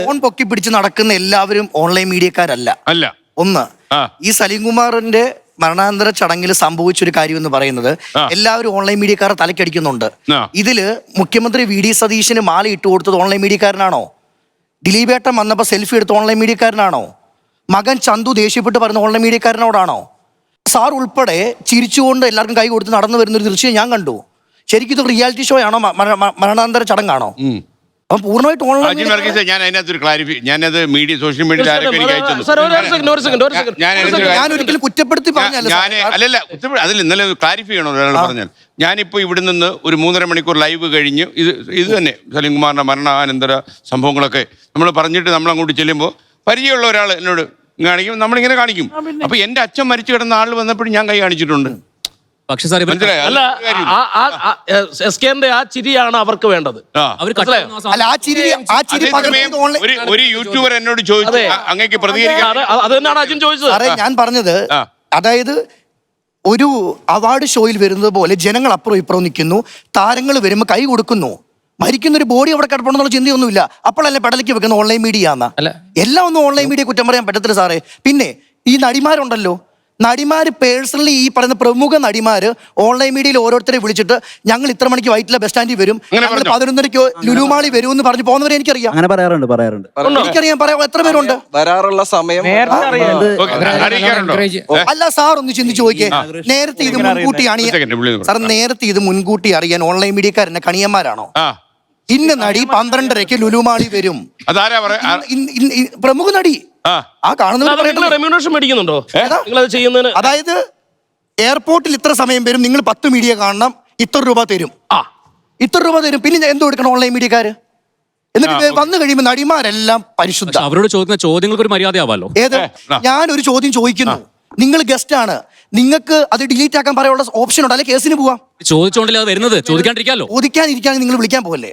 Phone പൊക്കി പിടിച്ച് നടക്കുന്ന എല്ലാവരും ഓൺലൈൻ മീഡിയക്കാരല്ല. അല്ല. ഒന്ന്, ഈ സലീം കുമാറിന്റെ മരണാനന്തര ചടങ്ങിൽ സംഭവിച്ചൊരു കാര്യം എന്ന് പറയുന്നത് എല്ലാവരും ഓൺലൈൻ മീഡിയക്കാരെ തലക്കടിക്കുന്നുണ്ട്. ഇതില് മുഖ്യമന്ത്രി വി ഡി സതീശന് മാല ഇട്ട് കൊടുത്തത് ഓൺലൈൻ മീഡിയക്കാരനാണോ? ദിലീപേട്ടൻ വന്നപ്പോ സെൽഫി എടുത്ത ഓൺലൈൻ മീഡിയക്കാരനാണോ? മകൻ ചന്തു ദേഷ്യപ്പെട്ട് പറയുന്ന ഓൺലൈൻ മീഡിയക്കാരനോടാണോ? സാർ ഉൾപ്പെടെ ചിരിച്ചുകൊണ്ട് എല്ലാവർക്കും കൈ കൊടുത്ത് നടന്നു വരുന്നൊരു ദൃശ്യം ഞാൻ കണ്ടു. ശരിക്കും ഇത് റിയാലിറ്റി ഷോ ആണോ, മരണാനന്തര ചടങ്ങാണോ? അപ്പം പൂർണ്ണമായിട്ട് ഓൺലൈൻ. ഞാൻ അതിനകത്തൊരു ക്ലാരിഫൈ, ഞാനത് മീഡിയ സോഷ്യൽ മീഡിയ ഞാൻ ഒരിക്കലും കുറ്റപ്പെടുത്തി പറഞ്ഞല്ല. അല്ലല്ല, അതിൽ ഇന്നലെ ക്ലാരിഫൈ ചെയ്യണോ ഒരാൾ പറഞ്ഞാൽ. ഞാനിപ്പോൾ ഇവിടെ നിന്ന് ഒരു 3.5 മണിക്കൂർ ലൈവ് കഴിഞ്ഞ് ഇത് തന്നെ സലീം കുമാറിന്റെ മരണാനന്തര സംഭവങ്ങളൊക്കെ നമ്മൾ പറഞ്ഞിട്ട് നമ്മൾ അങ്ങോട്ട് ചെല്ലുമ്പോൾ പരിചയമുള്ള ഒരാൾ എന്നോട് കാണിക്കും, നമ്മളിങ്ങനെ കാണിക്കും. അപ്പൊ എന്റെ അച്ഛൻ മരിച്ചു കിടന്ന ആൾ വന്നപ്പോഴും ഞാൻ കൈ കാണിച്ചിട്ടുണ്ട്. പക്ഷെ സാർ ആ ചിരിയാണ് അവർക്ക് വേണ്ടത്. ഒരു യൂട്യൂബർ എന്നോട് ചോദിച്ചു അങ്ങേക്ക് പ്രതികരിക്കാൻ. അത് തന്നെയാണ് അജിൻ ചോദിച്ചത്. ഞാൻ പറഞ്ഞത്, അതായത് ഒരു അവാർഡ് ഷോയിൽ വരുന്നത് പോലെ ജനങ്ങൾ അപ്പുറം ഇപ്പുറം നിൽക്കുന്നു, താരങ്ങൾ വരുമ്പോൾ കൈ കൊടുക്കുന്നു. മരിക്കുന്ന ഒരു ബോഡി അവിടെ കിടപ്പണമെന്നുള്ള ചിന്തയൊന്നുമില്ല. അപ്പോഴല്ലേ പെടലേക്ക് വെക്കുന്ന ഓൺലൈൻ മീഡിയ ആണ്. എല്ലാം ഒന്നും ഓൺലൈൻ മീഡിയ കുറ്റം പറയാൻ പറ്റത്തില്ല സാറേ. പിന്നെ ഈ നടിമാരുണ്ടല്ലോ, നടിമാര് പേഴ്സണലി ഈ പറയുന്ന പ്രമുഖ നടിമാര് ഓൺലൈൻ മീഡിയയിൽ ഓരോരുത്തരെ വിളിച്ചിട്ട് ഞങ്ങൾ ഇത്ര മണിക്ക് വൈറ്റിലെ ബസ് സ്റ്റാൻഡിൽ വരും, 11:30 ലുലുമാളി വരും എന്ന് പറഞ്ഞു പോകുന്നവരെ എനിക്കറിയാം. അങ്ങനെ പറയാറുണ്ട്. എനിക്കറിയാം, പറയാം. എത്ര പേരുണ്ട് വരാറുള്ള സമയം? അല്ല സാർ ഒന്ന് ചിന്തിച്ചു നോക്കിയേ. നേരത്തെ ഇത് മുൻകൂട്ടി സാർ, നേരത്തെ ഇത് മുൻകൂട്ടി അറിയാൻ ഓൺലൈൻ മീഡിയക്കാരനെ കണിയന്മാരാണോ? ഇന്ന നടി 12:30 ലുലുമാളി വരും, പ്രമുഖ നടി. ആ കാണുന്ന റെമ്യൂണറേഷൻ മേടിക്കുന്നുണ്ടോ നിങ്ങളത് ചെയ്യുന്നതിന്? അതായത് എയർപോർട്ടിൽ ഇത്ര സമയം വരും, നിങ്ങൾ 10 മീഡിയ കാണണം, ഇത്ര രൂപ തരും. ഇത്ര രൂപ തരും. പിന്നെ എന്തോ എടുക്കണം ഓൺലൈൻ മീഡിയക്കാര്? എന്നിട്ട് വന്നു കഴിയുമ്പോൾ നടിമാരെല്ലാം പരിശുദ്ധ. അവരോട് ചോദിക്കുന്ന ചോദ്യങ്ങൾക്ക് ഒരു മര്യാദയാവാലോ. ഏത്? ഞാനൊരു ചോദ്യം ചോദിക്കുന്നു, നിങ്ങൾ ഗസ്റ്റ് ആണ്, നിങ്ങൾക്ക് അത് ഡിലീറ്റ് ആക്കാൻ പറയാനുള്ള ഓപ്ഷൻ ഉണ്ട്, അല്ലെ കേസിന് പോവാം. ചോദിച്ചോണ്ടല്ലേ അത് വരുന്നത്, ചോദിക്കാണ്ടിരിക്കാമല്ലോ. ചോദിക്കാനിരിക്കാണെങ്കിൽ നിങ്ങൾ വിളിക്കാൻ പോകല്ലേ?